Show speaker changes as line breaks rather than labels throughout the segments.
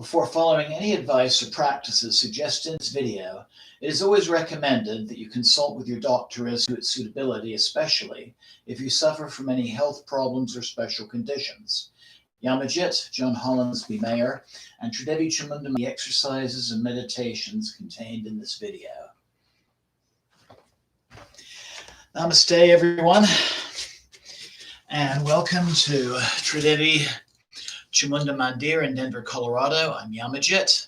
Before following any advice or practices suggested in this video, it is always recommended that you consult with your doctor as to its suitability, especially if you suffer from any health problems or special conditions. Yamajit, John Hollinsby Mayer, and Tuedday Chamundam, the exercises and meditations contained in this video. Namaste, everyone, and welcome to Tuedday Chamundam Mandir in Denver, Colorado. I'm Yamajit.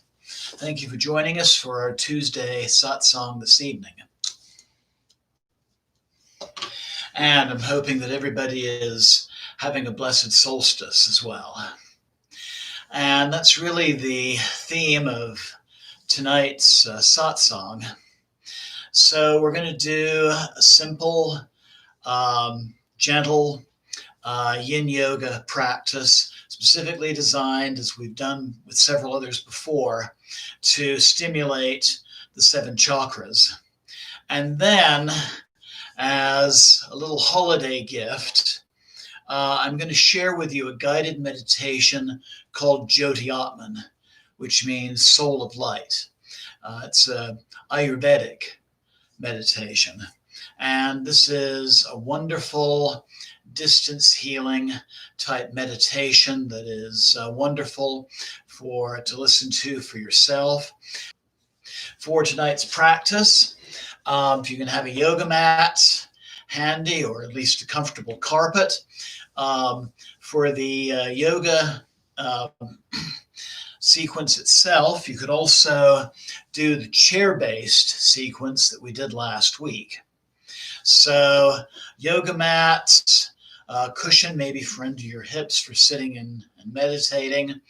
Thank you for joining us for our Tuesday Satsang this evening. And I'm hoping that everybody is having a blessed solstice as well. And that's really the theme of tonight's Satsang. So we're going to do a simple, gentle yin yoga practice, specifically designed, as we've done with several others before, to stimulate the 7 chakras. And then, as a little holiday gift, I'm going to share with you a guided meditation called Jyoti Atman, which means soul of light. It's an Ayurvedic meditation. And this is a wonderful distance healing type meditation that is wonderful to listen to for yourself. For tonight's practice, if you can have a yoga mat handy, or at least a comfortable carpet. For the yoga sequence itself, you could also do the chair-based sequence that we did last week. So yoga mats, cushion maybe for under your hips for sitting and meditating.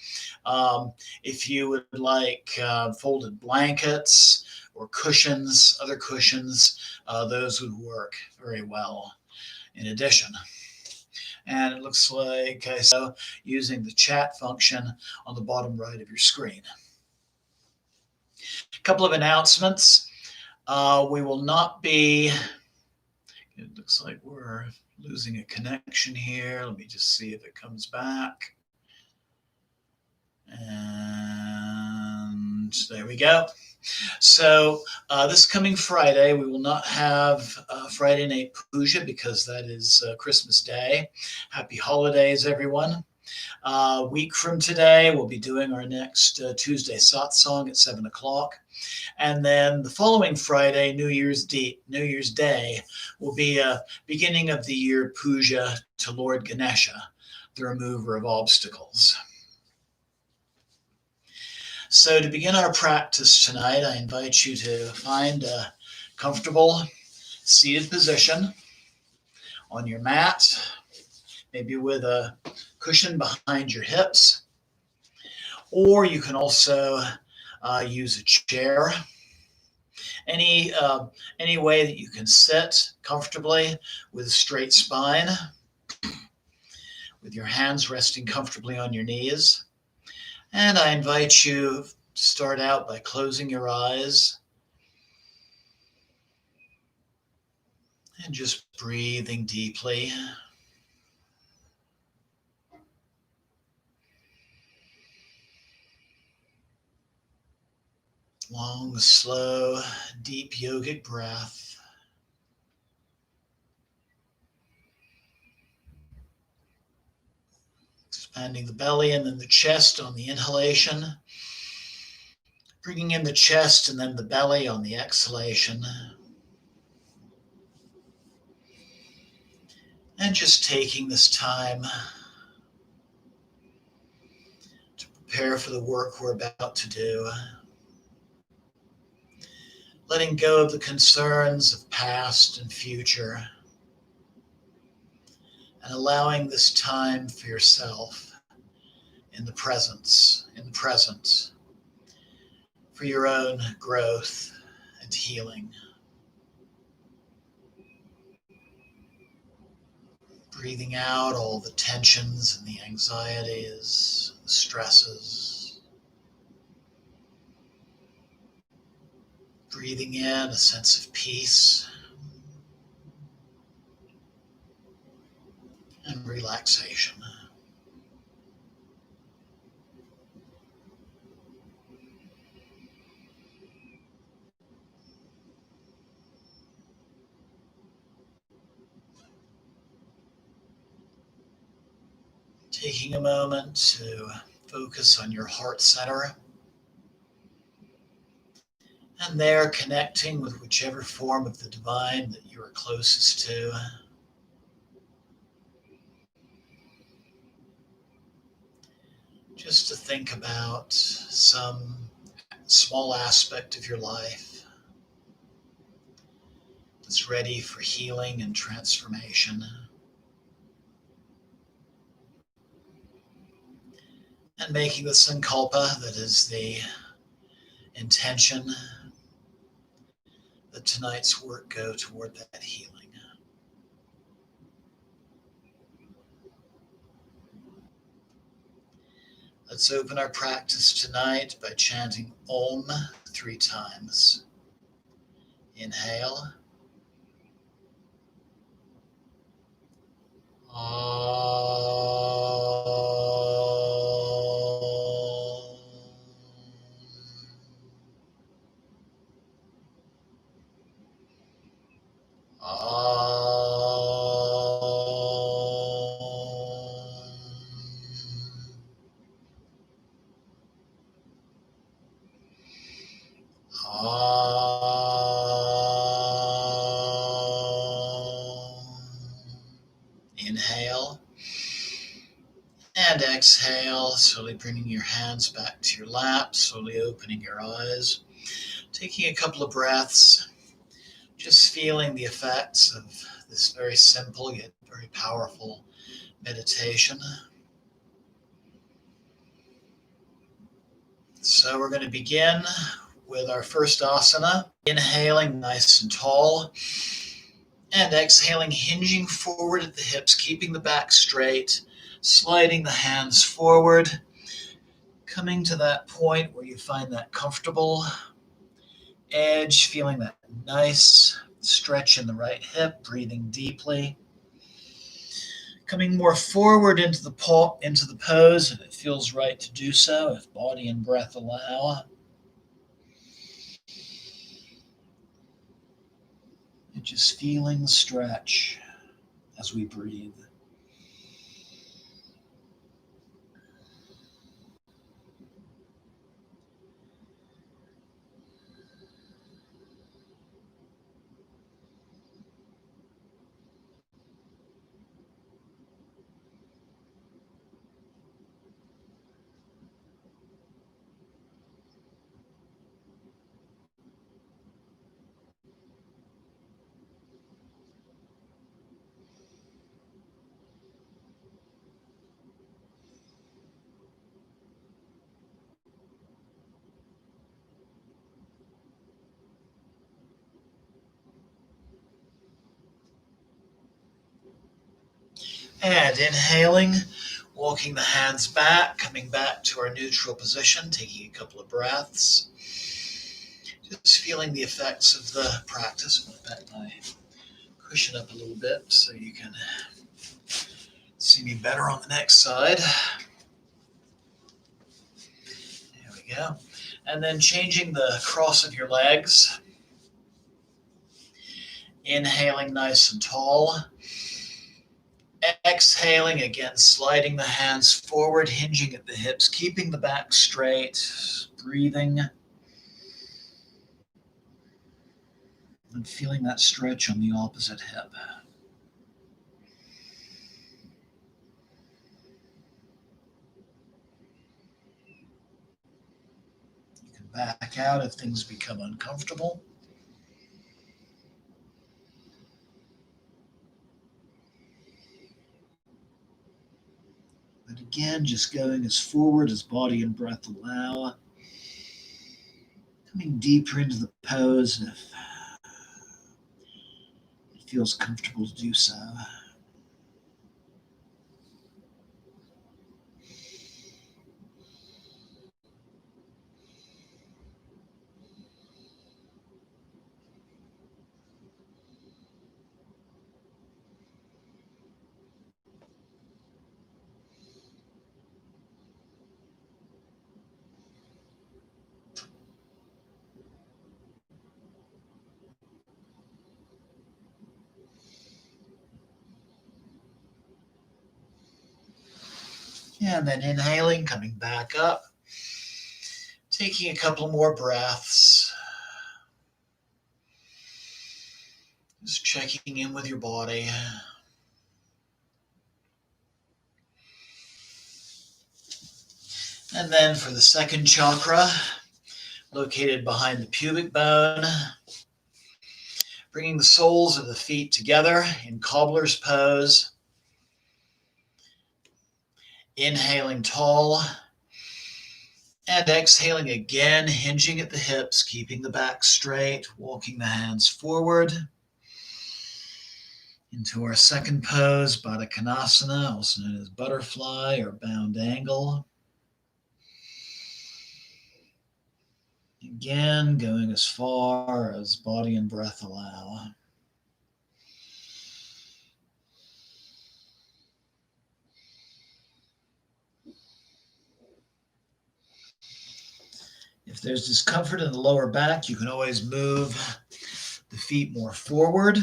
If you would like folded blankets or cushions, other cushions, those would work very well in addition. And it looks like I saw using the chat function on the bottom right of your screen. A couple of announcements. We will not be, it looks like we're losing a connection here. Let me just see if it comes back. And there we go. So this coming Friday, we will not have Friday night puja because that is Christmas Day. Happy holidays, everyone. A week from today, we'll be doing our next Tuesday satsang at 7 o'clock. And then the following Friday, New Year's Day, will be a beginning of the year puja to Lord Ganesha, the remover of obstacles. So to begin our practice tonight, I invite you to find a comfortable seated position on your mat, maybe with a cushion behind your hips, or you can also use a chair. Any way that you can sit comfortably with a straight spine, with your hands resting comfortably on your knees. And I invite you to start out by closing your eyes and just breathing deeply. Long, slow, deep yogic breath. Expanding the belly and then the chest on the inhalation. Bringing in the chest and then the belly on the exhalation. And just taking this time to prepare for the work we're about to do. Letting go of the concerns of past and future. And allowing this time for yourself in the present, for your own growth and healing. Breathing out all the tensions and the anxieties, the stresses. Breathing in a sense of peace and relaxation. Taking a moment to focus on your heart center, and there connecting with whichever form of the divine that you are closest to. Just to think about some small aspect of your life that's ready for healing and transformation. And making the sankalpa, that is the intention, that tonight's work go toward that healing. Let's open our practice tonight by chanting Om 3 times. Inhale. Inhale and exhale, slowly bringing your hands back to your lap, slowly opening your eyes, taking a couple of breaths, just feeling the effects of this very simple yet very powerful meditation. So we're going to begin with our first asana, inhaling nice and tall, and exhaling, hinging forward at the hips, keeping the back straight, sliding the hands forward, coming to that point where you find that comfortable edge, feeling that nice stretch in the right hip, breathing deeply. Coming more forward into the pose if it feels right to do so, if body and breath allow. And just feeling the stretch as we breathe. And inhaling, walking the hands back, coming back to our neutral position, taking a couple of breaths. Just feeling the effects of the practice. I'm going to back my cushion up a little bit so you can see me better on the next side. There we go. And then changing the cross of your legs. Inhaling nice and tall. Exhaling, again, sliding the hands forward, hinging at the hips, keeping the back straight, breathing, and feeling that stretch on the opposite hip. You can back out if things become uncomfortable. But again, just going as forward as body and breath allow. Coming deeper into the pose if it feels comfortable to do so. And then inhaling, coming back up, taking a couple more breaths. Just checking in with your body. And then for the second chakra, located behind the pubic bone, bringing the soles of the feet together in cobbler's pose. Inhaling tall and exhaling again, hinging at the hips, keeping the back straight, walking the hands forward into our second pose, Baddha Konasana, also known as butterfly or bound angle. Again, going as far as body and breath allow. If there's discomfort in the lower back, you can always move the feet more forward.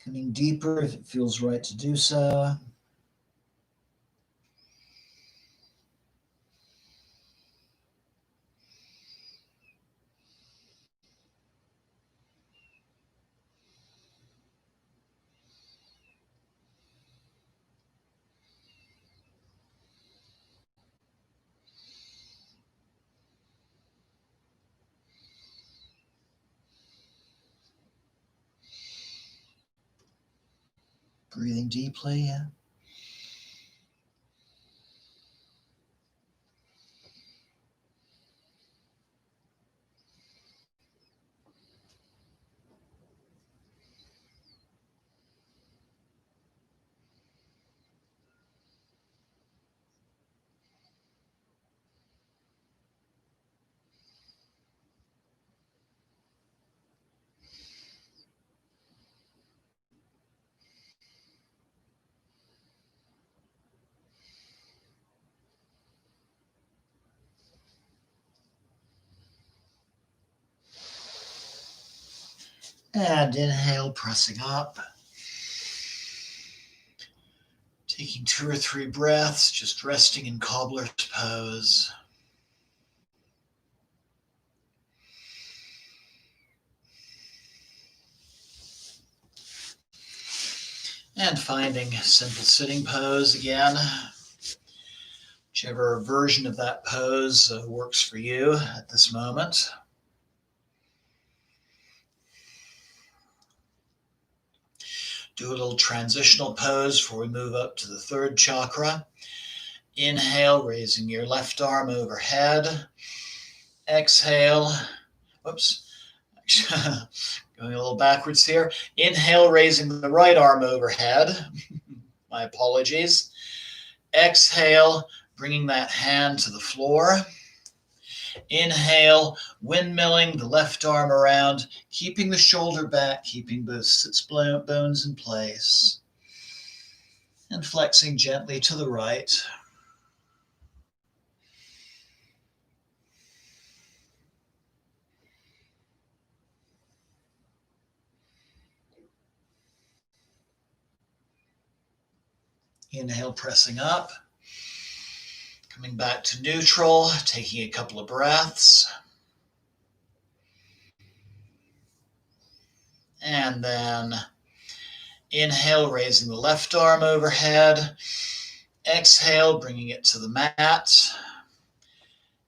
Coming deeper if it feels right to do so. Breathing deeply. And inhale, pressing up. Taking 2 or 3 breaths, just resting in cobbler's pose. And finding simple sitting pose again. Whichever version of that pose works for you at this moment. Do a little transitional pose before we move up to the third chakra. Inhale, raising your left arm overhead. Exhale. Whoops. Going a little backwards here. Inhale, raising the right arm overhead. My apologies. Exhale, bringing that hand to the floor. Inhale, windmilling the left arm around, keeping the shoulder back, keeping both sits bones in place. And flexing gently to the right. Inhale, pressing up. Coming back to neutral, taking a couple of breaths. And then inhale, raising the left arm overhead. Exhale, bringing it to the mat.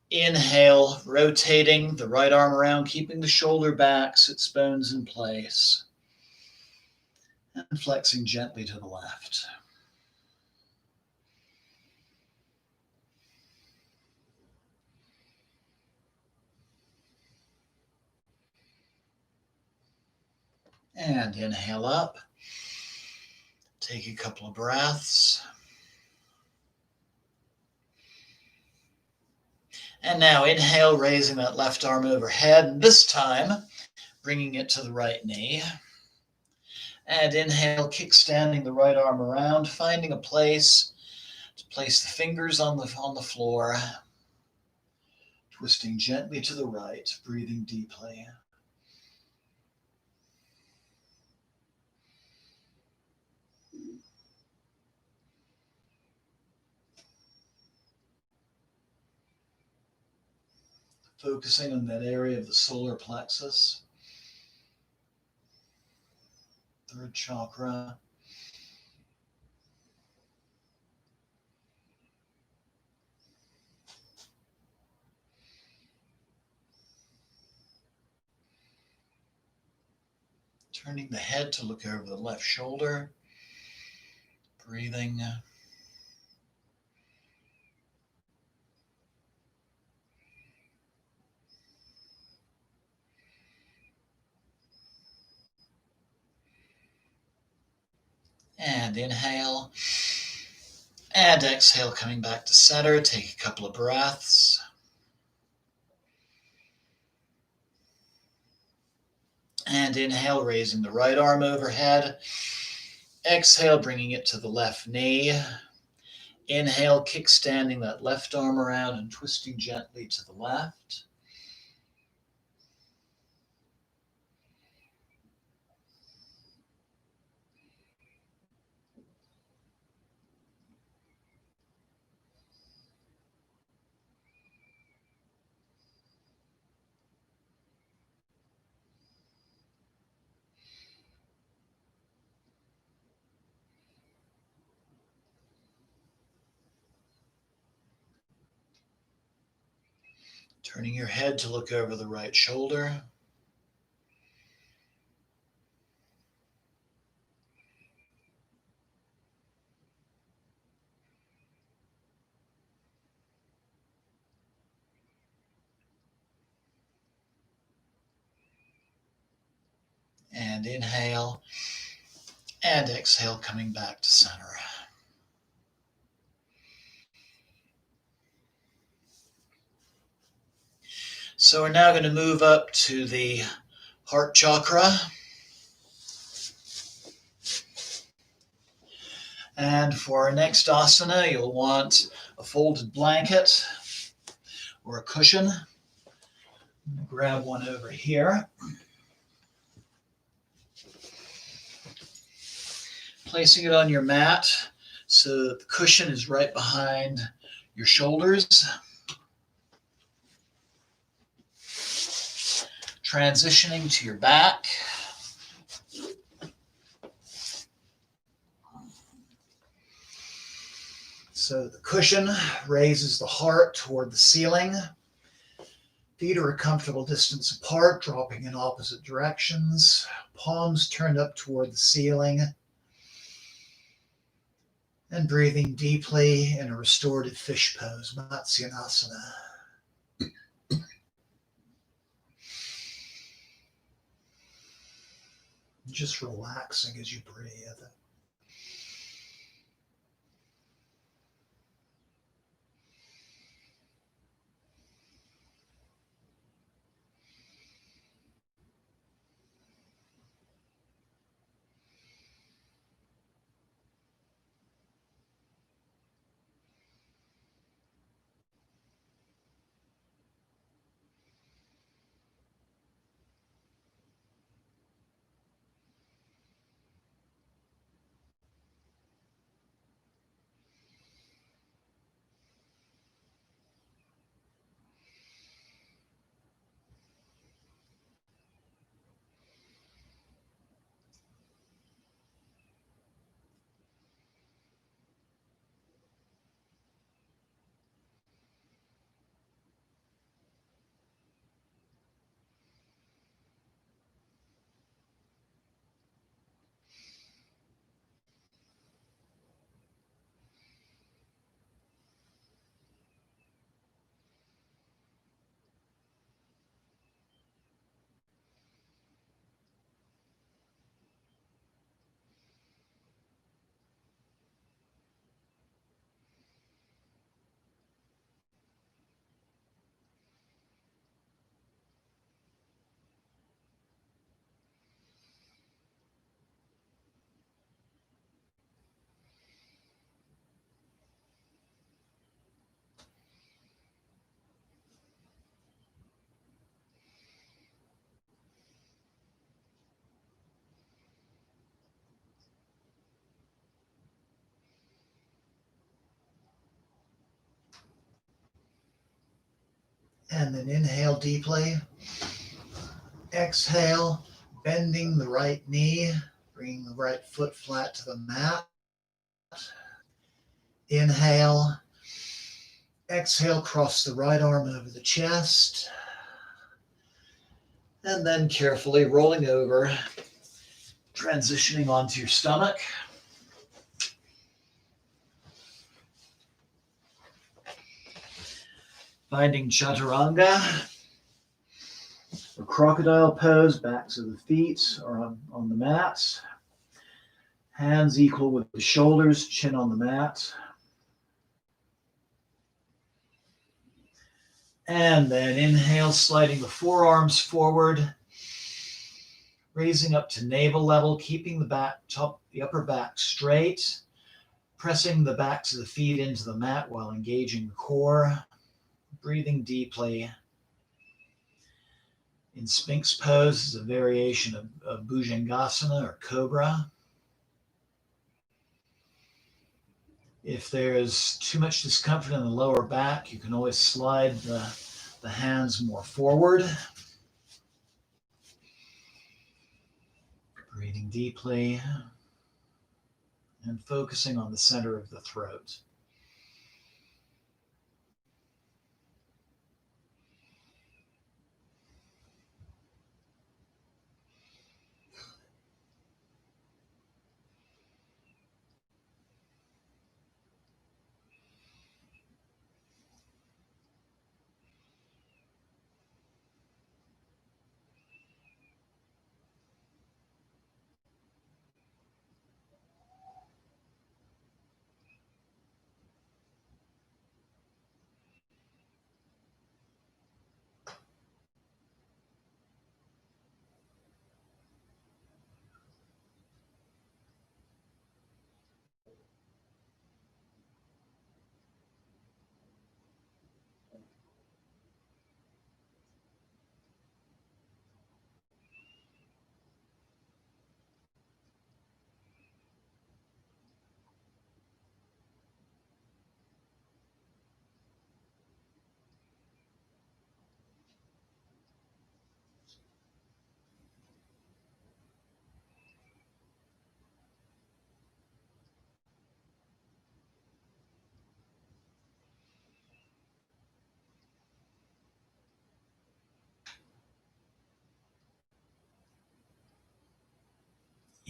Inhale, rotating the right arm around, keeping the shoulder back, sits bones in place. And flexing gently to the left. And inhale up. Take a couple of breaths. And now inhale, raising that left arm overhead, and this time bringing it to the right knee. And inhale, kickstanding the right arm around, finding a place to place the fingers on the floor Twisting gently to the right, breathing deeply. Focusing on that area of the solar plexus, third chakra. Turning the head to look over the left shoulder, breathing. And inhale. And exhale, coming back to center. Take a couple of breaths. And inhale, raising the right arm overhead. Exhale, bringing it to the left knee. Inhale, kickstanding that left arm around and twisting gently to the left. Turning your head to look over the right shoulder. And inhale. And exhale, coming back to center. So we're now going to move up to the heart chakra. And for our next asana, you'll want a folded blanket or a cushion. I'm going to grab one over here. Placing it on your mat so that the cushion is right behind your shoulders. Transitioning to your back. So the cushion raises the heart toward the ceiling. Feet are a comfortable distance apart, dropping in opposite directions. Palms turned up toward the ceiling. And breathing deeply in a restorative fish pose, Matsyenasana. Just relaxing as you breathe. And then inhale deeply. Exhale, bending the right knee, bringing the right foot flat to the mat. Inhale. Exhale, cross the right arm over the chest. And then carefully rolling over, transitioning onto your stomach. Finding chaturanga, or crocodile pose, backs of the feet are on the mat. Hands equal with the shoulders, chin on the mat. And then inhale, sliding the forearms forward, raising up to navel level, keeping the upper back straight, pressing the backs of the feet into the mat while engaging the core, breathing deeply. In Sphinx pose is a variation of Bhujangasana or Cobra. If there's too much discomfort in the lower back, you can always slide the hands more forward. Breathing deeply and focusing on the center of the throat.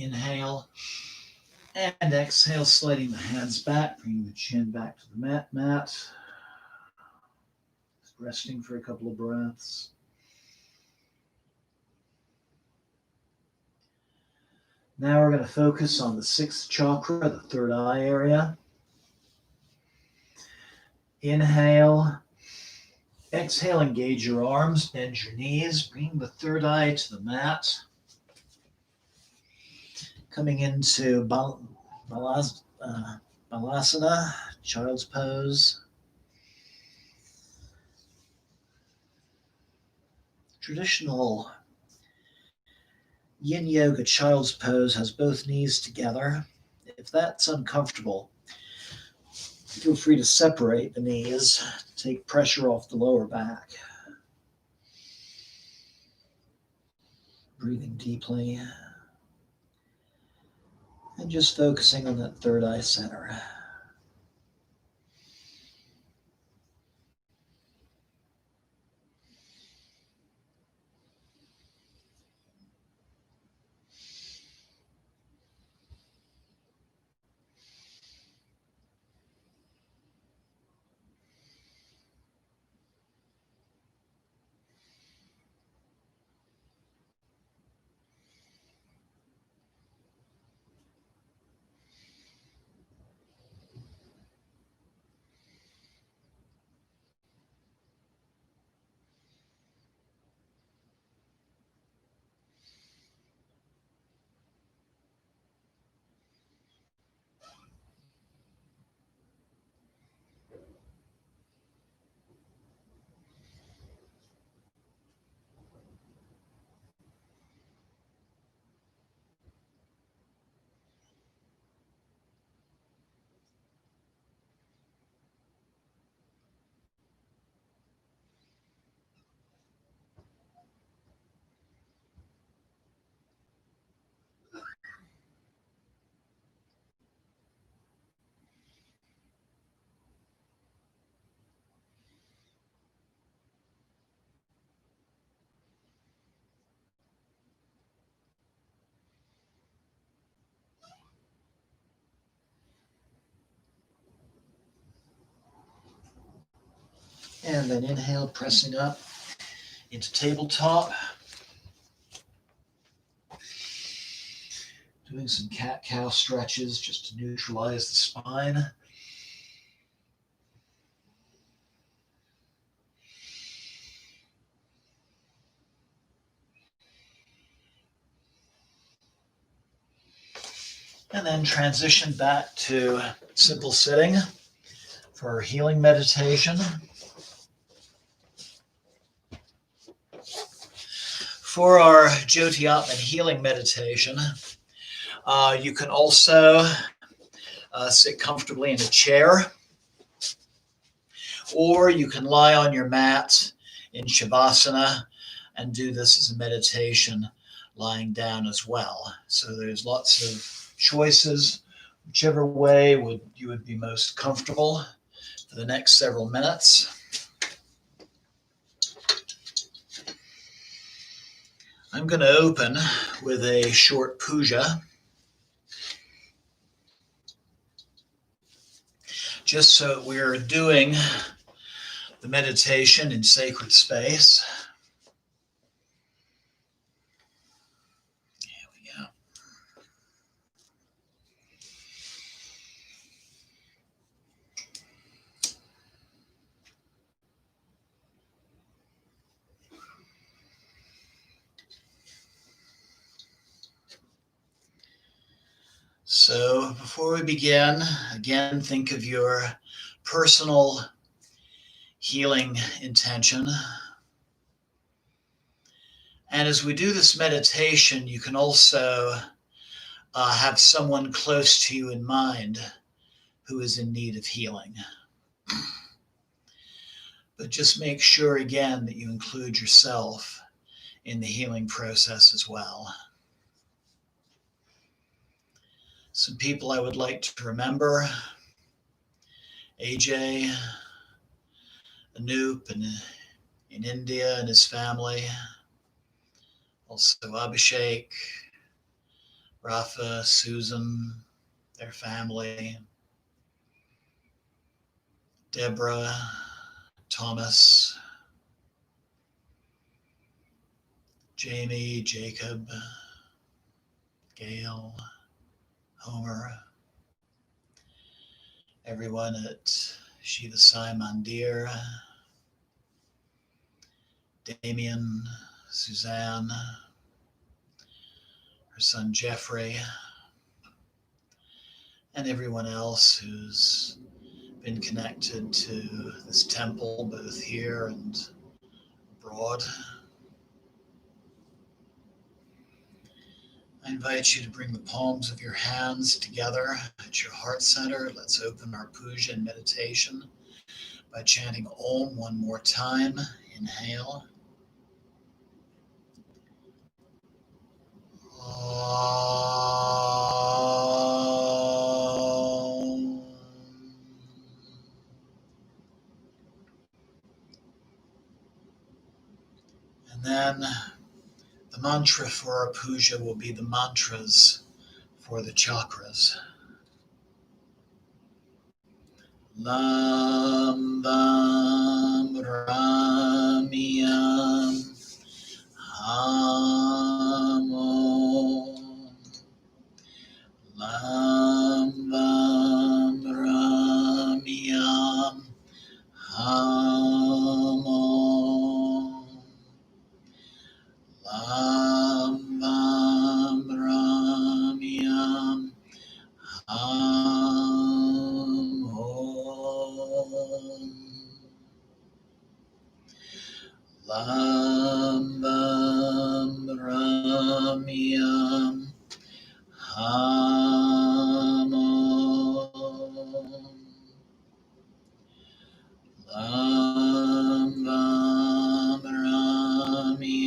Inhale and exhale, sliding the hands back, bringing the chin back to the mat. Just resting for a couple of breaths. Now we're going to focus on the sixth chakra, the third eye area. Inhale. Exhale, engage your arms, bend your knees, bring the third eye to the mat. Coming into Balasana, child's pose. Traditional yin yoga child's pose has both knees together. If that's uncomfortable, feel free to separate the knees, take pressure off the lower back. Breathing deeply and just focusing on that third eye center. And then inhale, pressing up into tabletop. Doing some cat-cow stretches just to neutralize the spine. And then transition back to simple sitting for our healing meditation. For our Jyoti Atman healing meditation, you can also sit comfortably in a chair, or you can lie on your mat in Shavasana and do this as a meditation lying down as well. So there's lots of choices, whichever way you would be most comfortable for the next several minutes. I'm going to open with a short puja, just so we're doing the meditation in sacred space. Here we go. So before we begin, again, think of your personal healing intention. And as we do this meditation, you can also have someone close to you in mind who is in need of healing. But just make sure, again, that you include yourself in the healing process as well. Some people I would like to remember: AJ, Anoop in India and his family, also Abhishek, Rafa, Susan, their family, Deborah, Thomas, Jamie, Jacob, Gail, Homer, everyone at Shiva Sai Mandir, Damien, Suzanne, her son Jeffrey, and everyone else who's been connected to this temple, both here and abroad. I invite you to bring the palms of your hands together at your heart center. Let's open our puja and meditation by chanting Om one more time. Inhale. Om. And then the mantra for our puja will be the mantras for the chakras. Lam Vam Ramiyam Ham Om. Lam Vam Ramiyam Ham Om. Lam Vam Ramiyam Ham Om. Lam Vam Ramiyam Ham Om. Lam Vam Ramiyam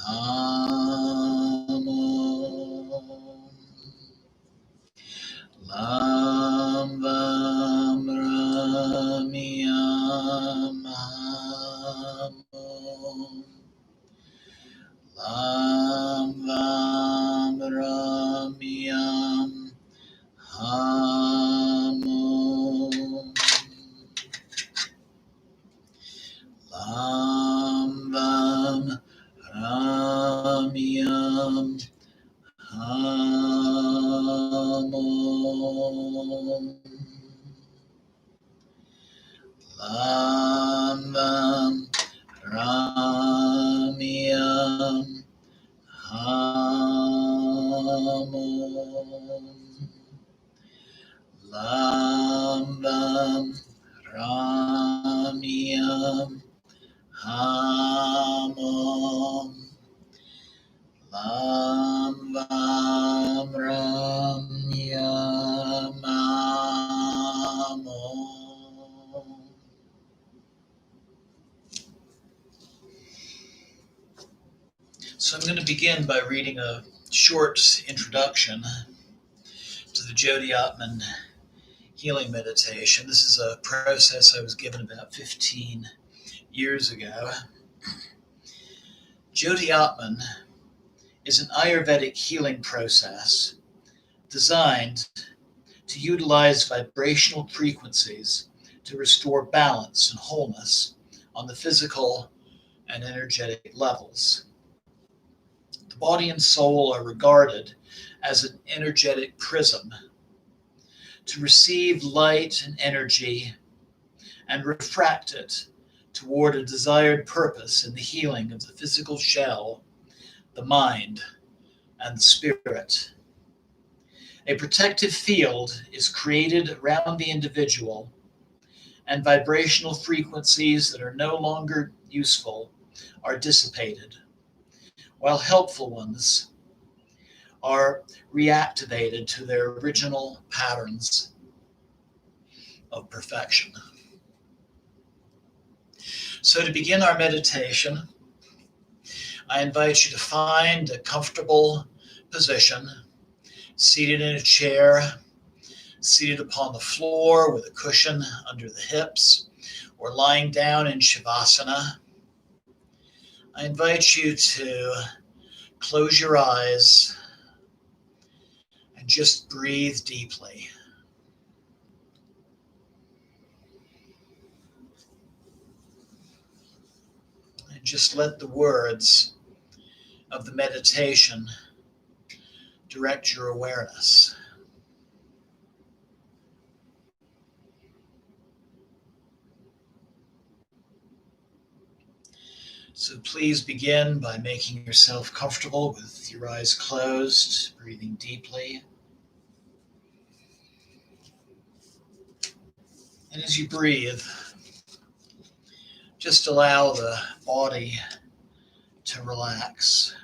Ham Om. Lam Vam Ramiyam Ham Om. Lam Vam Ramiyam Ham Om. Ham Om. Lam Vam Ramyam Ham Om. Lam Vam Ramyam Ham Om. Lam Vam Ramyam Ham Om. So I'm going to begin by reading a short introduction to the Jyoti Atman healing meditation. This is a process I was given about 15 years ago. Jyoti Atman is an Ayurvedic healing process designed to utilize vibrational frequencies to restore balance and wholeness on the physical and energetic levels. The body and soul are regarded as an energetic prism to receive light and energy and refract it toward a desired purpose in the healing of the physical shell, the mind, and the spirit. A protective field is created around the individual, and vibrational frequencies that are no longer useful are dissipated, while helpful ones are reactivated to their original patterns of perfection. So to begin our meditation, I invite you to find a comfortable position, seated in a chair, seated upon the floor with a cushion under the hips, or lying down in Shavasana. I invite you to close your eyes and just breathe deeply. And just let the words of the meditation direct your awareness. So please begin by making yourself comfortable with your eyes closed, breathing deeply. And as you breathe, just allow the body to relax.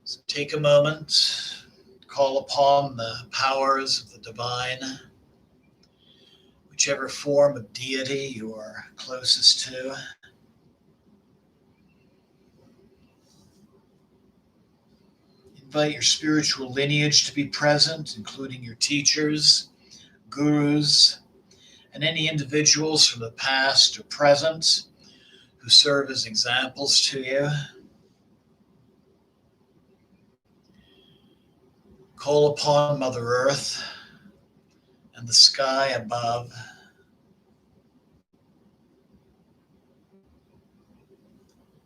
So take a moment, call upon the powers of the divine, whichever form of deity you are closest to. Invite your spiritual lineage to be present, including your teachers, gurus, and any individuals from the past or present who serve as examples to you. Call upon Mother Earth and the sky above.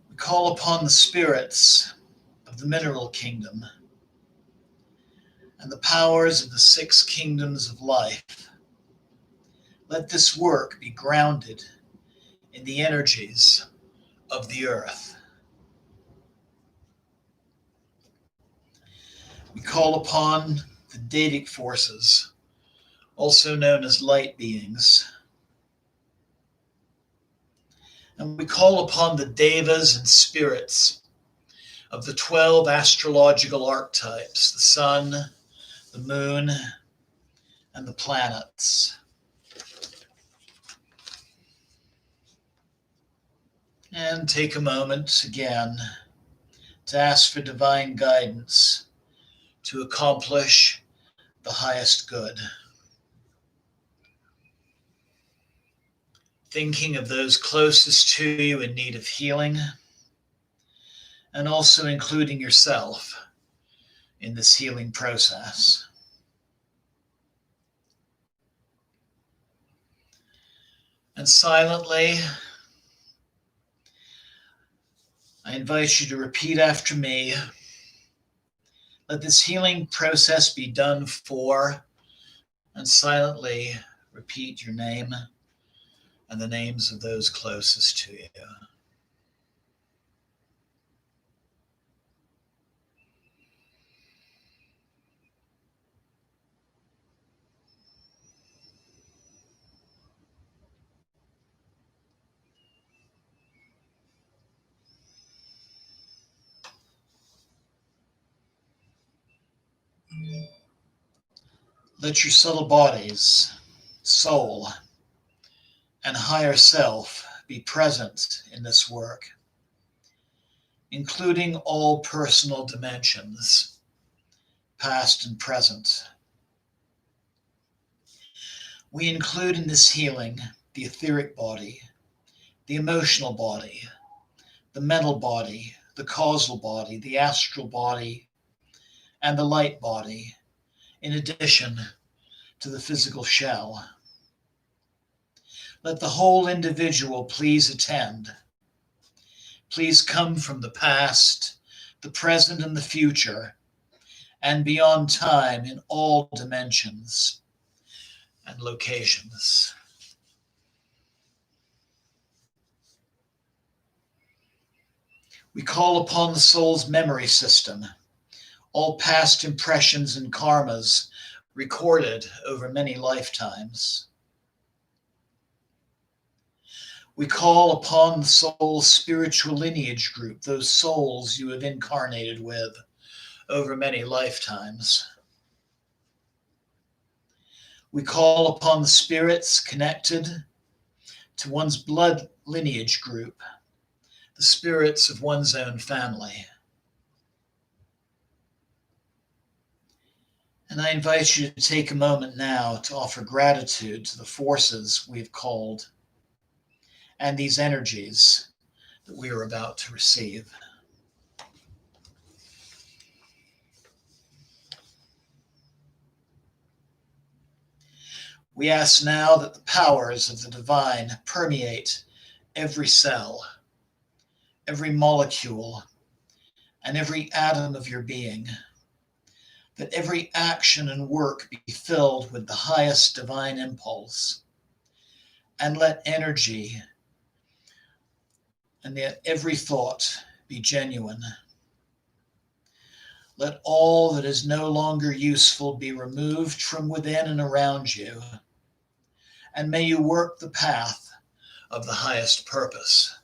We call upon the spirits of the mineral kingdom and the powers of the 6 kingdoms of life. Let this work be grounded in the energies of the earth. We call upon the Deitic forces, also known as light beings. And we call upon the devas and spirits of the 12 astrological archetypes, the sun, the moon, and the planets. And take a moment again to ask for divine guidance to accomplish the highest good. Thinking of those closest to you in need of healing, and also including yourself in this healing process. And silently, I invite you to repeat after me. Let this healing process be done for, and silently repeat your name and the names of those closest to you. Let your subtle bodies, soul, and higher self be present in this work, including all personal dimensions, past and present. We include in this healing the etheric body, the emotional body, the mental body, the causal body, the astral body, and the light body, in addition to the physical shell. Let the whole individual please attend. Please come from the past, the present, and the future, and beyond time in all dimensions and locations. We call upon the soul's memory system, all past impressions and karmas recorded over many lifetimes. We call upon the soul's spiritual lineage group, those souls you have incarnated with over many lifetimes. We call upon the spirits connected to one's blood lineage group, the spirits of one's own family. And I invite you to take a moment now to offer gratitude to the forces we've called and these energies that we are about to receive. We ask now that the powers of the divine permeate every cell, every molecule, and every atom of your being, that every action and work be filled with the highest divine impulse, and let energy and that every thought be genuine. Let all that is no longer useful be removed from within and around you, and may you work the path of the highest purpose.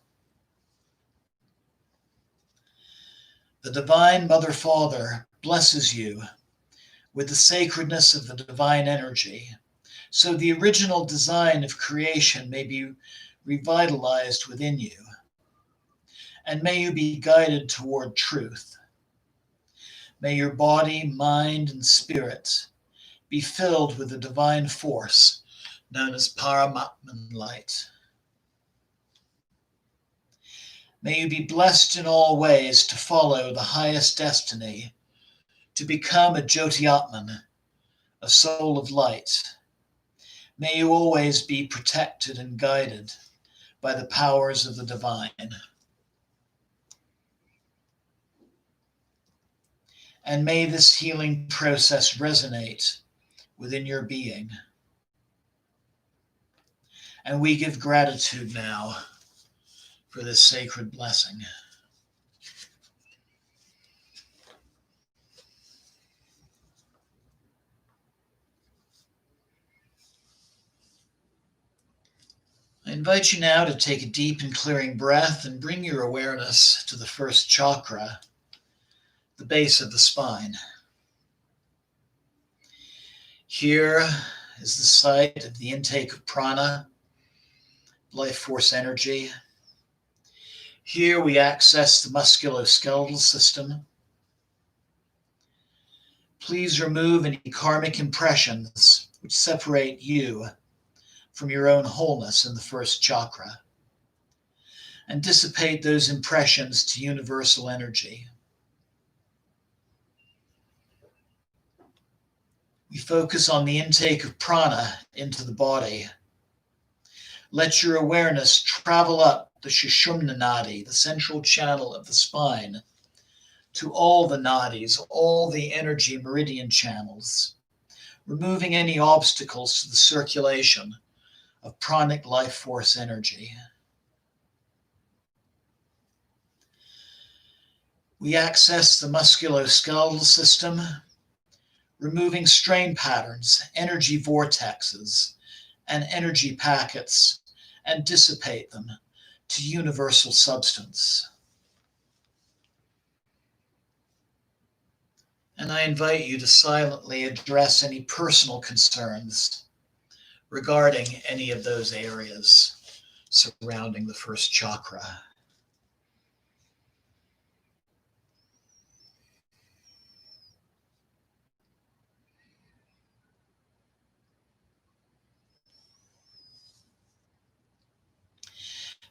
The Divine Mother Father blesses you with the sacredness of the divine energy, so the original design of creation may be revitalized within you, and may you be guided toward truth. May your body, mind, and spirit be filled with the divine force known as Paramatman light. May you be blessed in all ways to follow the highest destiny, to become a Jyoti Atman, a soul of light. May you always be protected and guided by the powers of the divine. And may this healing process resonate within your being. And we give gratitude now for this sacred blessing. I invite you now to take a deep and clearing breath and bring your awareness to the first chakra, the base of the spine. Here is the site of the intake of prana, life force energy. Here we access the musculoskeletal system. Please remove any karmic impressions which separate you from your own wholeness in the first chakra, and dissipate those impressions to universal energy. We focus on the intake of prana into the body. Let your awareness travel up the Sushumna Nadi, the central channel of the spine, to all the nadis, all the energy meridian channels, removing any obstacles to the circulation of pranic life force energy. We access the musculoskeletal system, removing strain patterns, energy vortexes, and energy packets, and dissipate them to universal substance. And I invite you to silently address any personal concerns regarding any of those areas surrounding the first chakra.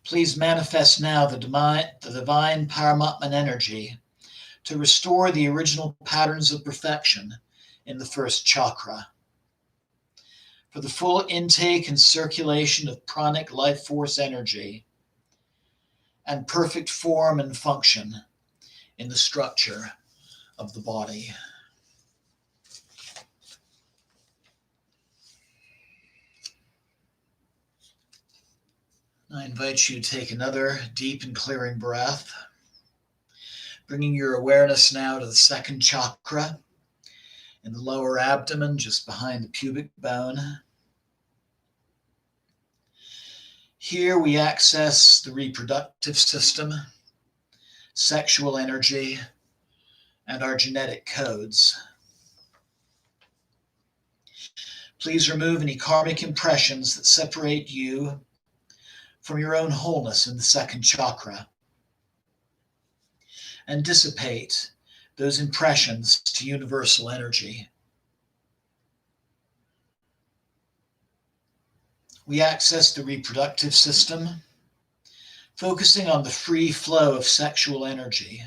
Please manifest now the divine Paramatman energy to restore the original patterns of perfection in the first chakra, for the full intake and circulation of pranic life force energy and perfect form and function in the structure of the body. I invite you to take another deep and clearing breath, bringing your awareness now to the second chakra in the lower abdomen, just behind the pubic bone. Here we access the reproductive system, sexual energy, and our genetic codes. Please remove any karmic impressions that separate you from your own wholeness in the second chakra, and dissipate those impressions to universal energy. We access the reproductive system, focusing on the free flow of sexual energy.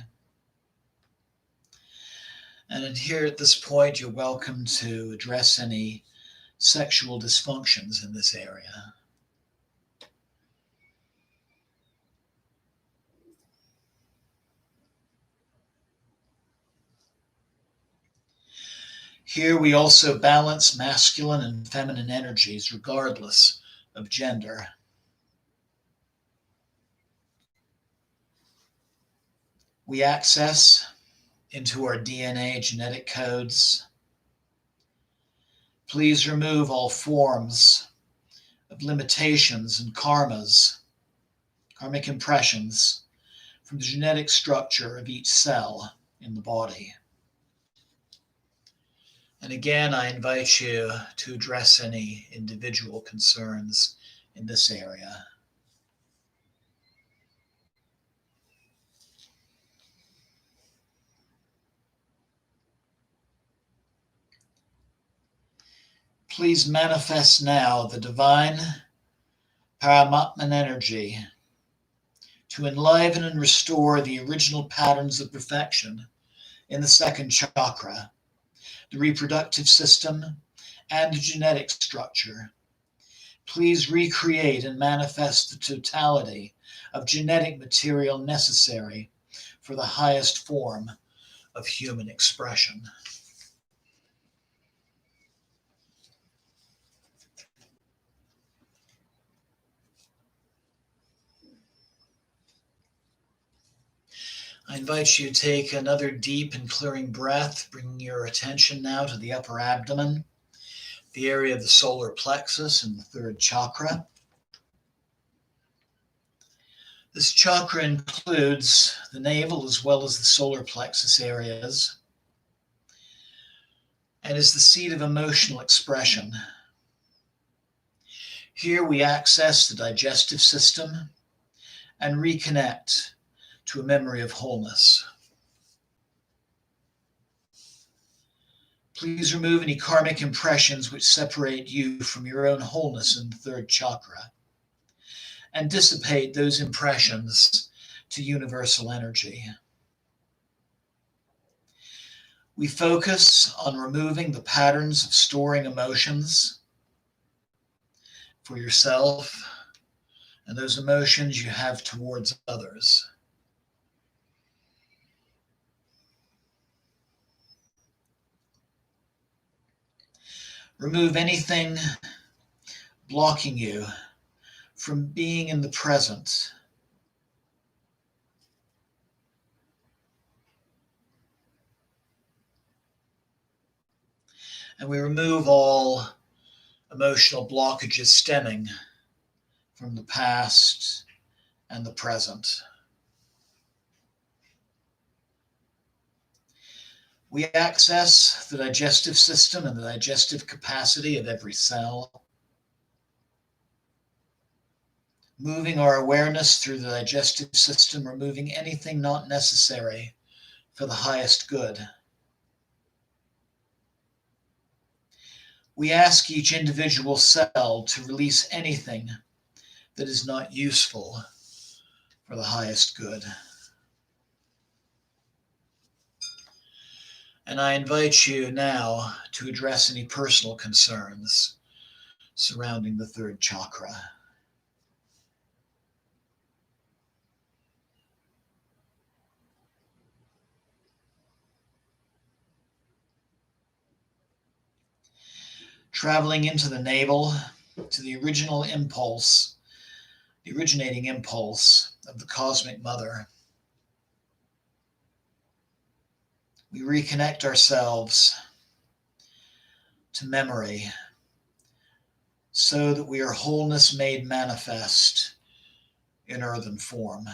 And here at this point, you're welcome to address any sexual dysfunctions in this area. Here we also balance masculine and feminine energies regardless of gender. We access into our DNA genetic codes. Please remove all forms of limitations and karmas, karmic impressions, from the genetic structure of each cell in the body. And again, I invite you to address any individual concerns in this area. Please manifest now the divine Paramatman energy to enliven and restore the original patterns of perfection in the second chakra, the reproductive system, and the genetic structure. Please recreate and manifest the totality of genetic material necessary for the highest form of human expression. I invite you to take another deep and clearing breath, bringing your attention now to the upper abdomen, the area of the solar plexus and the third chakra. This chakra includes the navel as well as the solar plexus areas, and is the seat of emotional expression. Here we access the digestive system and reconnect to a memory of wholeness. Please remove any karmic impressions which separate you from your own wholeness in the third chakra, and dissipate those impressions to universal energy. We focus on removing the patterns of storing emotions for yourself and those emotions you have towards others. Remove anything blocking you from being in the present. And we remove all emotional blockages stemming from the past and the present. We access the digestive system and the digestive capacity of every cell, moving our awareness through the digestive system, removing anything not necessary for the highest good. We ask each individual cell to release anything that is not useful for the highest good. And I invite you now to address any personal concerns surrounding the third chakra. Traveling into the navel to the original impulse, the originating impulse of the cosmic mother. We reconnect ourselves to memory so that we are wholeness made manifest in earthen form.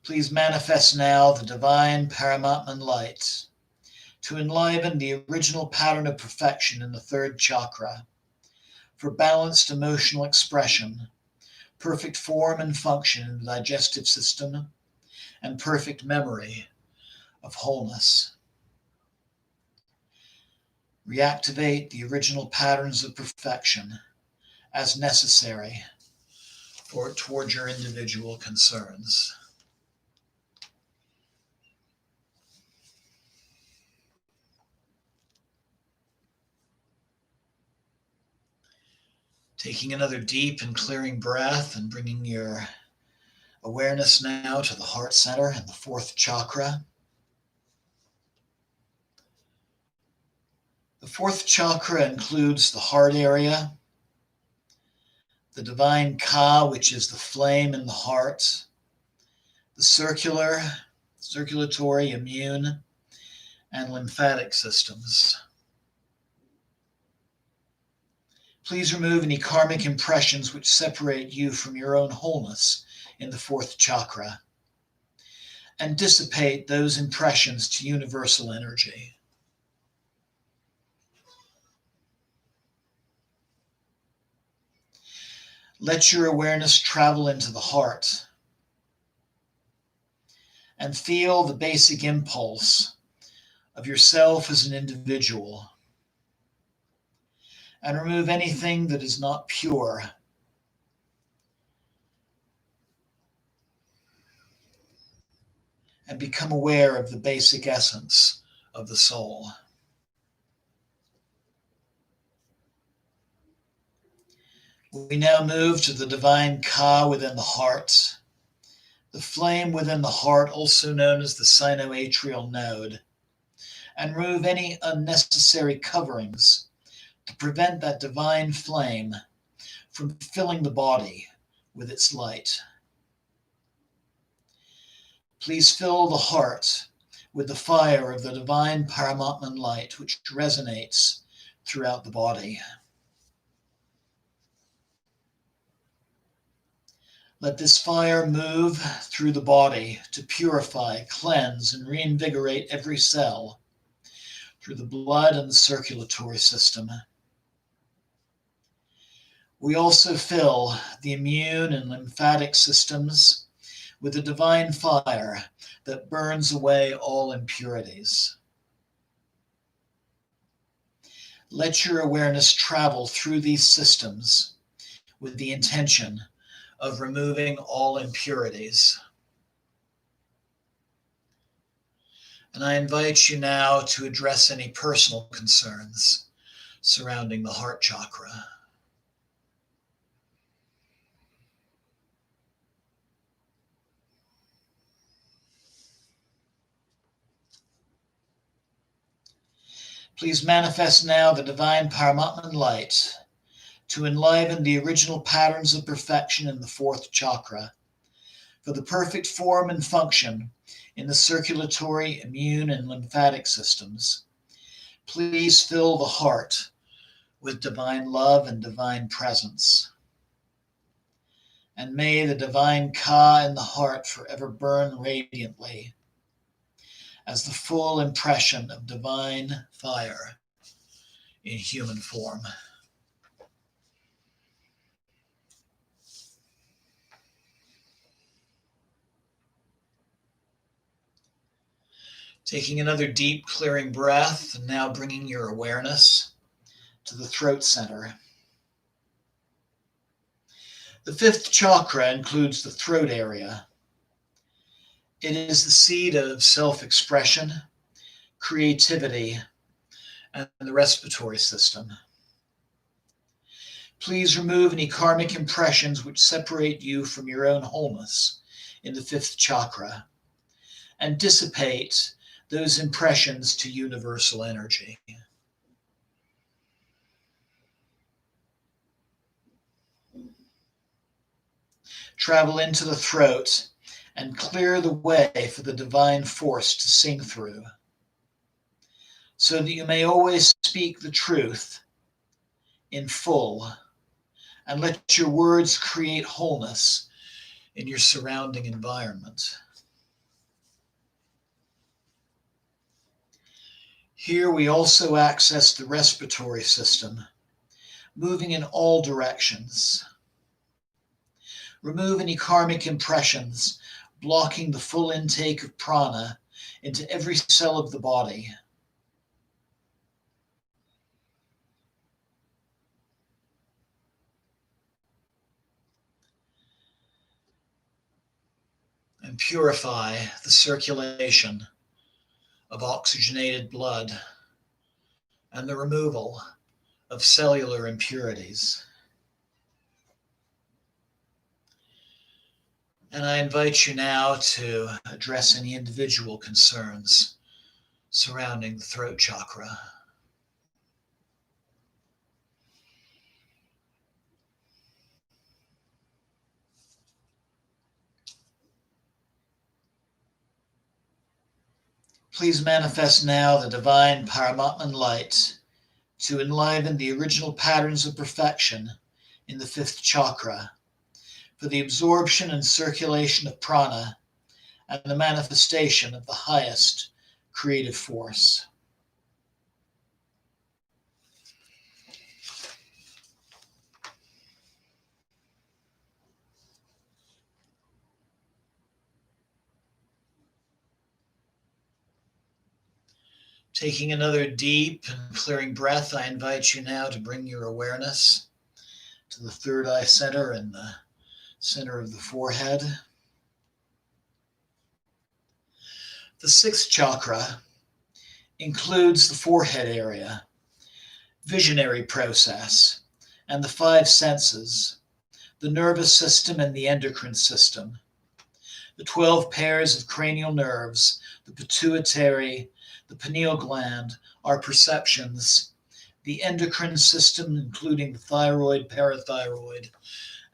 Please manifest now the divine Paramatman light to enliven the original pattern of perfection in the third chakra for balanced emotional expression, perfect form and function in the digestive system, and perfect memory of wholeness. Reactivate the original patterns of perfection as necessary towards your individual concerns. Taking another deep and clearing breath and bringing your awareness now to the heart center and the fourth chakra. The fourth chakra includes the heart area, the divine Ka, which is the flame in the heart, the circulatory, immune, and lymphatic systems. Please remove any karmic impressions which separate you from your own wholeness in the fourth chakra and dissipate those impressions to universal energy. Let your awareness travel into the heart and feel the basic impulse of yourself as an individual, and remove anything that is not pure. And become aware of the basic essence of the soul. We now move to the divine Ka within the heart, the flame within the heart, also known as the sinoatrial node, and remove any unnecessary coverings to prevent that divine flame from filling the body with its light. Please fill the heart with the fire of the divine Paramatman light, which resonates throughout the body. Let this fire move through the body to purify, cleanse, and reinvigorate every cell through the blood and the circulatory system. We also fill the immune and lymphatic systems with the divine fire that burns away all impurities. Let your awareness travel through these systems with the intention of removing all impurities. And I invite you now to address any personal concerns surrounding the heart chakra. Please manifest now the divine Paramatman light to enliven the original patterns of perfection in the fourth chakra for the perfect form and function in the circulatory, immune, and lymphatic systems. Please fill the heart with divine love and divine presence. And may the divine Ka in the heart forever burn radiantly as the full impression of divine fire in human form. Taking another deep, clearing breath, and now bringing your awareness to the throat center. The fifth chakra includes the throat area. It is the seat of self-expression, creativity, and the respiratory system. Please remove any karmic impressions which separate you from your own wholeness in the fifth chakra and dissipate those impressions to universal energy. Travel into the throat and clear the way for the divine force to sing through, so that you may always speak the truth in full and let your words create wholeness in your surrounding environment. Here we also access the respiratory system, moving in all directions. Remove any karmic impressions, blocking the full intake of prana into every cell of the body. And purify the circulation of oxygenated blood and the removal of cellular impurities. And I invite you now to address any individual concerns surrounding the throat chakra. Please manifest now the divine Paramatman light to enliven the original patterns of perfection in the fifth chakra for the absorption and circulation of prana and the manifestation of the highest creative force. Taking another deep and clearing breath, I invite you now to bring your awareness to the third eye center and the center of the forehead. The sixth chakra includes the forehead area, visionary process, and the five senses, the nervous system and the endocrine system, the 12 pairs of cranial nerves, the pituitary, the pineal gland, our perceptions, the endocrine system, including the thyroid, parathyroid,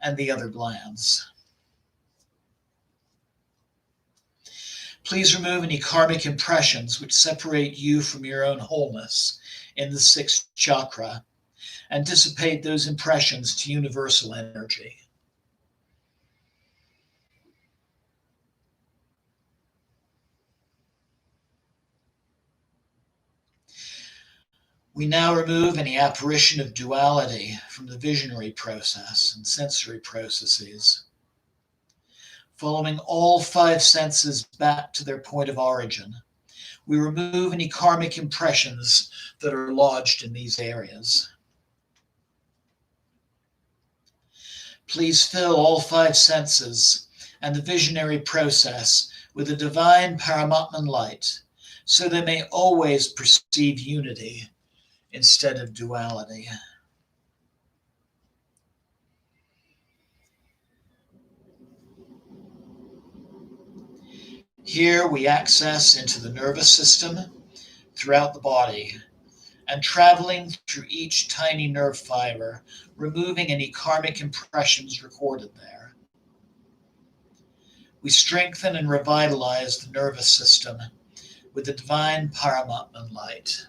and the other glands. Please remove any karmic impressions which separate you from your own wholeness in the sixth chakra and dissipate those impressions to universal energy. We now remove any apparition of duality from the visionary process and sensory processes, following all five senses back to their point of origin. We remove any karmic impressions that are lodged in these areas. Please fill all five senses and the visionary process with a divine Paramatman light, so they may always perceive unity instead of duality. Here we access into the nervous system throughout the body and traveling through each tiny nerve fiber, removing any karmic impressions recorded there. We strengthen and revitalize the nervous system with the divine Paramatman light.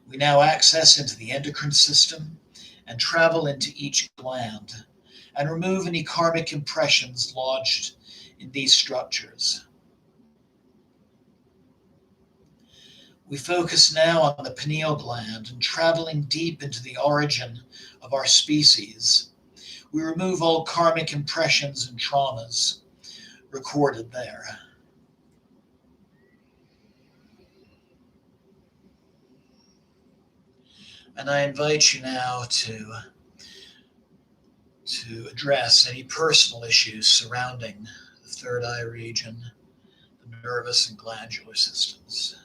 We now access into the endocrine system and travel into each gland and remove any karmic impressions lodged in these structures. We focus now on the pineal gland and traveling deep into the origin of our species. We remove all karmic impressions and traumas recorded there. And I invite you now to address any personal issues surrounding the third eye region, the nervous and glandular systems.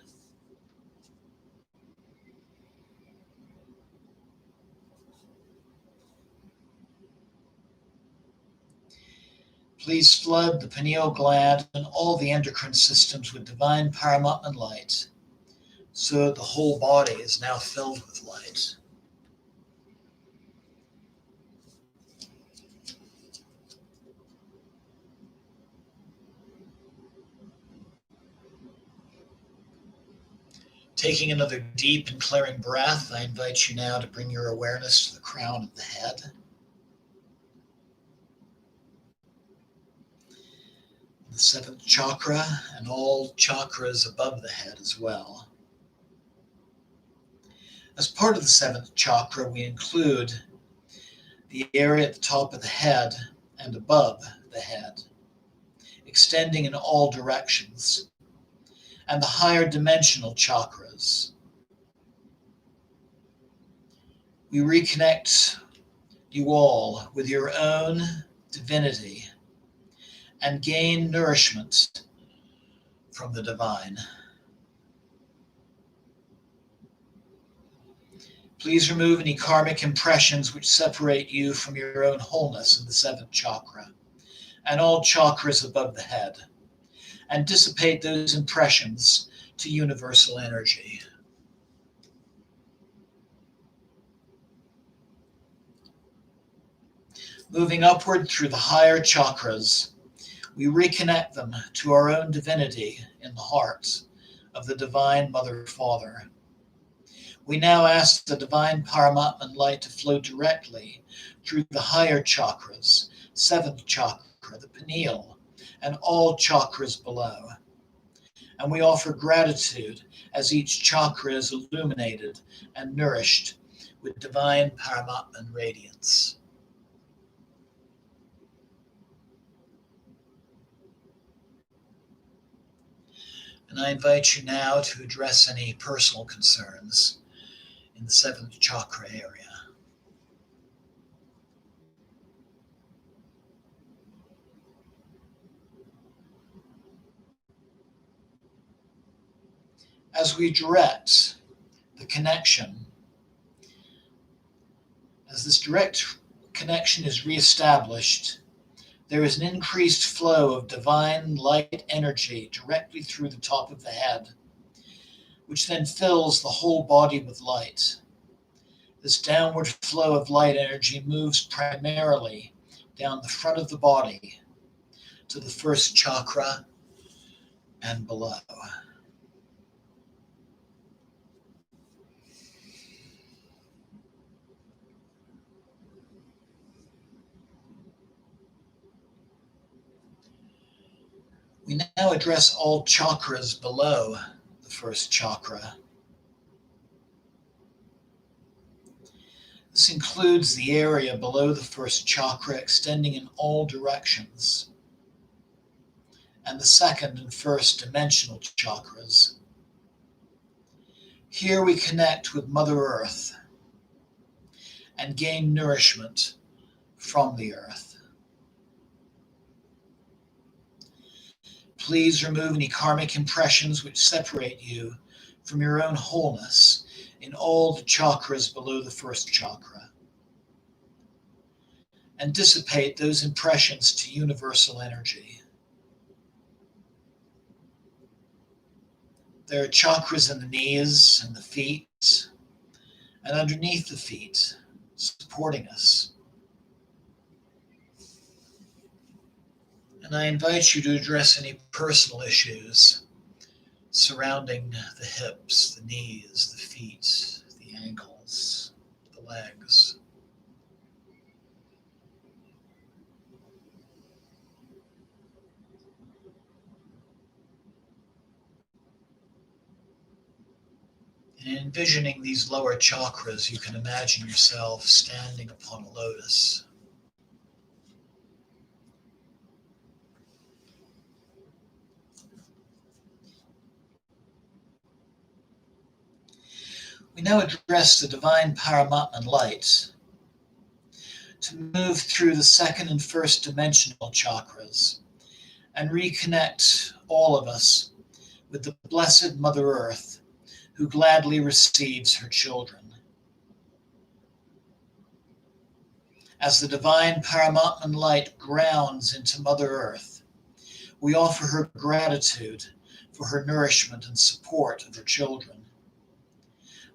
Please flood the pineal gland and all the endocrine systems with divine Paramatman light, so that the whole body is now filled with light. Taking another deep and clearing breath, I invite you now to bring your awareness to the crown of the head. The seventh chakra and all chakras above the head as well. As part of the seventh chakra, we include the area at the top of the head and above the head, extending in all directions, and the higher dimensional chakras. We reconnect you all with your own divinity and gain nourishment from the divine. Please remove any karmic impressions which separate you from your own wholeness in the seventh chakra and all chakras above the head, and dissipate those impressions to universal energy. Moving upward through the higher chakras, we reconnect them to our own divinity in the heart of the divine Mother Father. We now ask the divine Paramatman light to flow directly through the higher chakras, seventh chakra, the pineal, and all chakras below. And we offer gratitude as each chakra is illuminated and nourished with divine Paramatman radiance. And I invite you now to address any personal concerns in the seventh chakra area. As we direct the connection, as this direct connection is reestablished, there is an increased flow of divine light energy directly through the top of the head, which then fills the whole body with light. This downward flow of light energy moves primarily down the front of the body to the first chakra and below. We now address all chakras below the first chakra. This includes the area below the first chakra extending in all directions, and the second and first dimensional chakras. Here we connect with Mother Earth and gain nourishment from the earth. Please remove any karmic impressions which separate you from your own wholeness in all the chakras below the first chakra, and dissipate those impressions to universal energy. There are chakras in the knees and the feet, and underneath the feet, supporting us. And I invite you to address any personal issues surrounding the hips, the knees, the feet, the ankles, the legs. In envisioning these lower chakras, you can imagine yourself standing upon a lotus. We now address the divine Paramatman light to move through the second and first dimensional chakras and reconnect all of us with the blessed Mother Earth, who gladly receives her children. As the divine Paramatman light grounds into Mother Earth, we offer her gratitude for her nourishment and support of her children.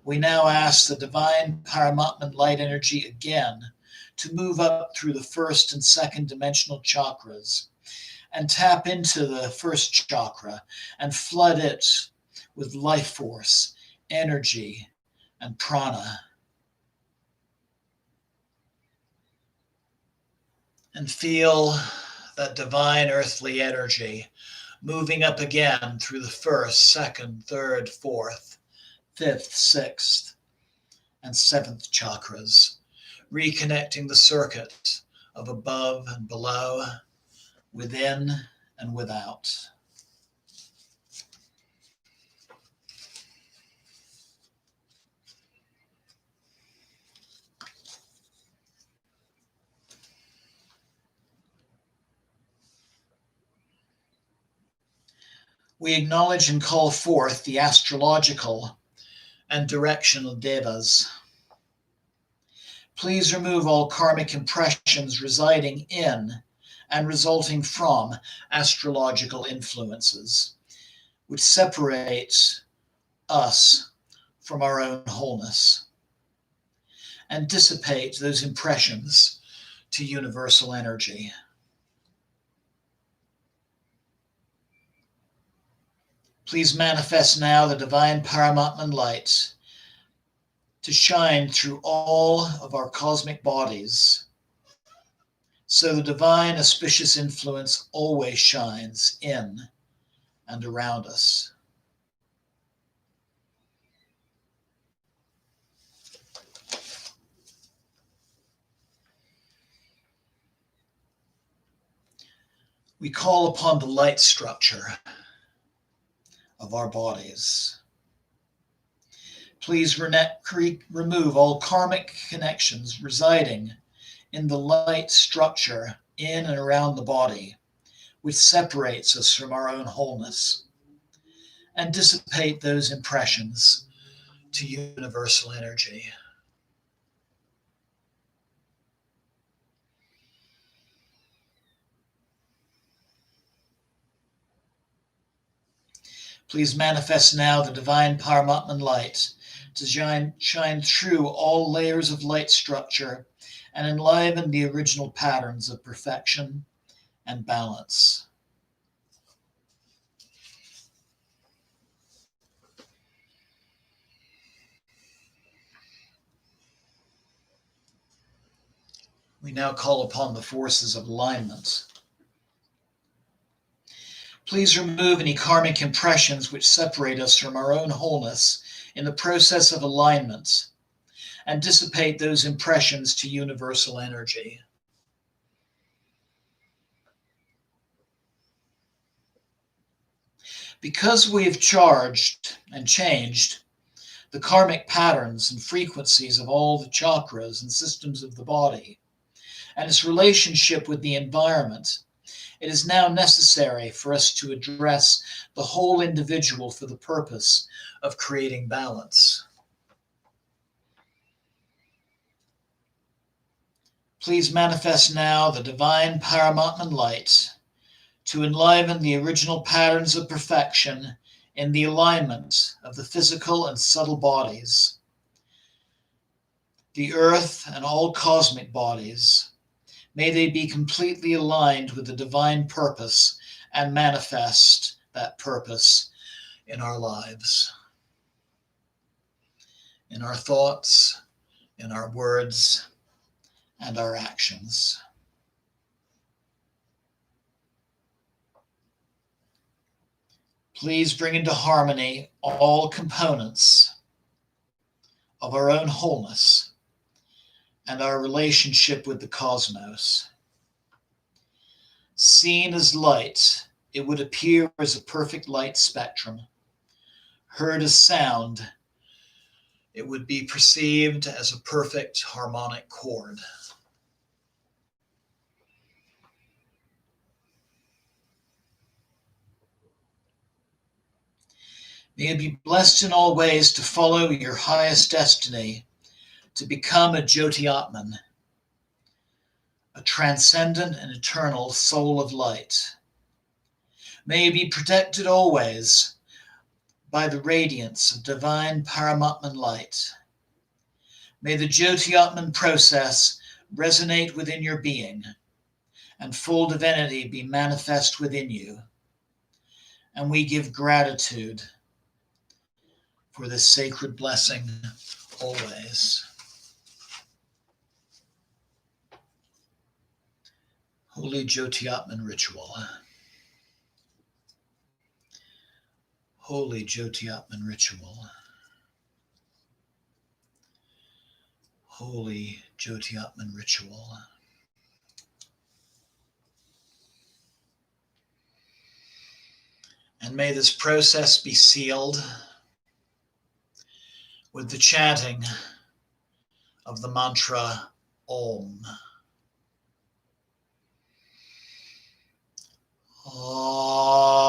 We now ask the divine Paramatman light energy again to move up through the first and second dimensional chakras and tap into the first chakra and flood it with life force, energy, and prana. And feel that divine earthly energy moving up again through the first, second, third, fourth, fifth, sixth, and seventh chakras, reconnecting the circuit of above and below, within and without. We acknowledge and call forth the astrological and directional devas. Please remove all karmic impressions residing in and resulting from astrological influences, which separate us from our own wholeness, and dissipate those impressions to universal energy. Please manifest now the divine Paramatman light to shine through all of our cosmic bodies, so the divine auspicious influence always shines in and around us. We call upon the light structure of our bodies. Please remove all karmic connections residing in the light structure in and around the body, which separates us from our own wholeness, and dissipate those impressions to universal energy. Please manifest now the divine Paramatman light to shine through all layers of light structure and enliven the original patterns of perfection and balance. We now call upon the forces of alignment. Please remove any karmic impressions which separate us from our own wholeness in the process of alignment, and dissipate those impressions to universal energy. Because we have charged and changed the karmic patterns and frequencies of all the chakras and systems of the body, and its relationship with the environment, It is now necessary for us to address the whole individual for the purpose of creating balance. Please manifest now the divine Paramatman light to enliven the original patterns of perfection in the alignment of the physical and subtle bodies, the earth and all cosmic bodies. May they be completely aligned with the divine purpose and manifest that purpose in our lives, in our thoughts, in our words, and our actions. Please bring into harmony all components of our own wholeness and our relationship with the cosmos. Seen as light, it would appear as a perfect light spectrum. Heard as sound, it would be perceived as a perfect harmonic chord. May you be blessed in all ways to follow your highest destiny, to become a Jyoti Atman, a transcendent and eternal soul of light. May you be protected always by the radiance of divine Paramatman light. May the Jyoti Atman process resonate within your being and full divinity be manifest within you. And we give gratitude for this sacred blessing always. Holy Jyoti Atman ritual. Holy Jyoti Atman ritual. Holy Jyoti Atman ritual. And may this process be sealed with the chanting of the mantra Om. Om.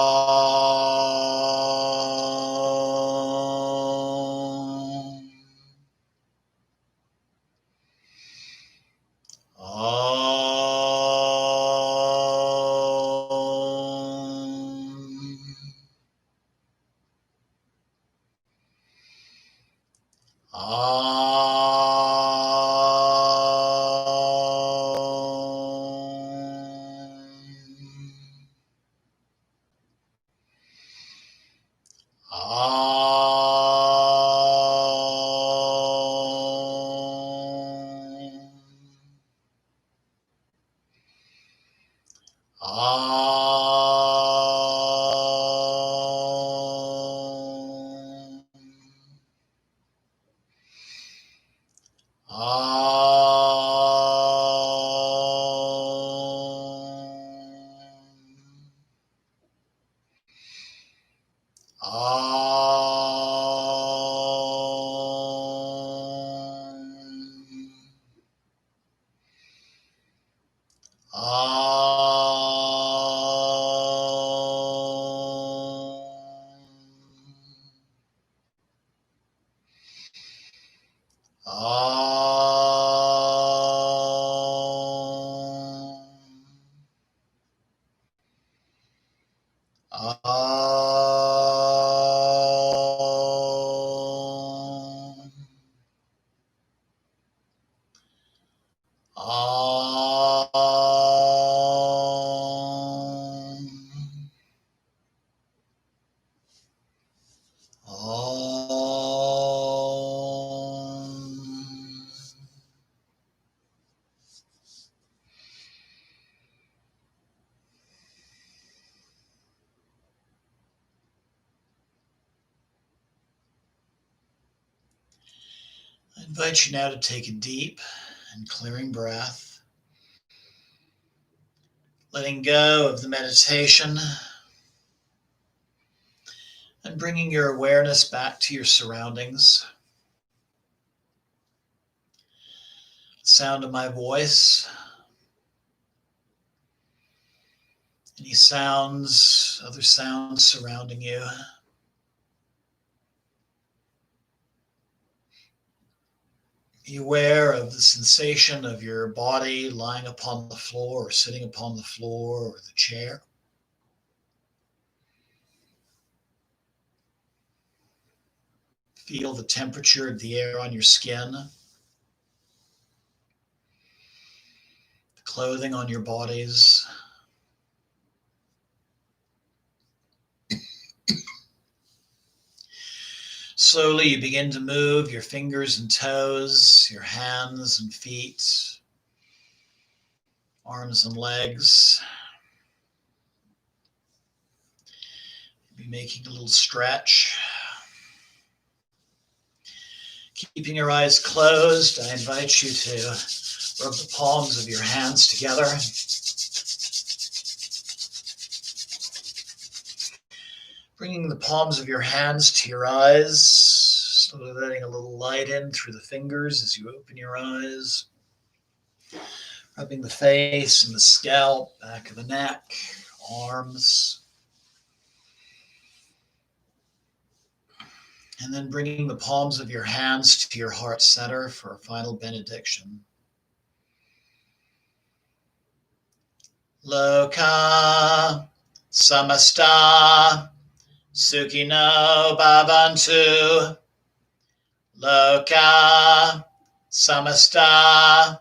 I invite you now to take a deep and clearing breath, letting go of the meditation and bringing your awareness back to your surroundings. The sound of my voice, Any sounds, other sounds surrounding you? Be aware of the sensation of your body lying upon the floor or sitting upon the floor or the chair. Feel the temperature of the air on your skin, the clothing on your bodies. Slowly you begin to move your fingers and toes, your hands and feet, arms and legs. Be making a little stretch. Keeping your eyes closed, I invite you to rub the palms of your hands together. Bringing the palms of your hands to your eyes, slowly letting a little light in through the fingers as you open your eyes. Rubbing the face and the scalp, back of the neck, arms. And then bringing the palms of your hands to your heart center for a final benediction. Loka samasta Sukhino bhavantu. Loka samasta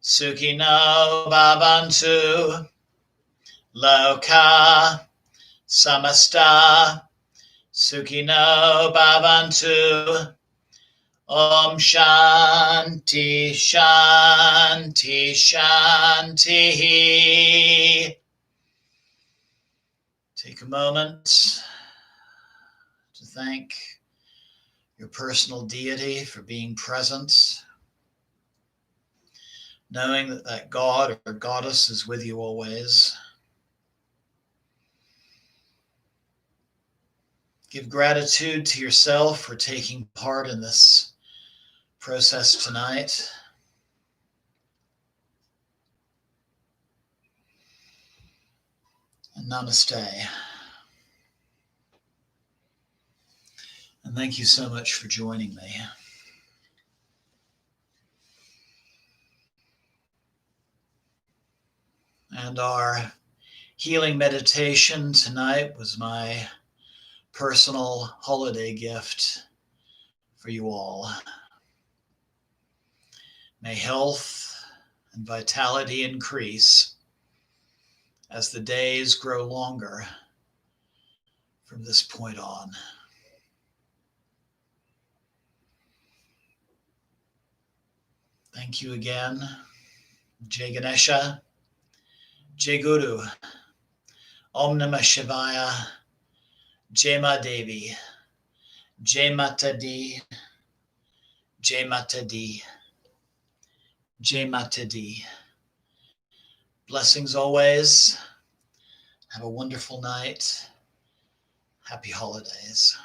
Sukhino bhavantu. Loka samasta Sukhino bhavantu. Om Shanti Shanti Shanti. Take a moment to thank your personal deity for being present, knowing that that God or goddess is with you always. Give gratitude to yourself for taking part in this process tonight. And namaste. And thank you so much for joining me. And our healing meditation tonight was my personal holiday gift for you all. May health and vitality increase as the days grow longer from this point on. Thank you again. Jai Ganesha, Jai Guru, Om Namah Shivaya, Jai Ma Devi, Jai Mata Di, Jai Mata Di, Jai Mata Di. Blessings always. Have a wonderful night. Happy holidays.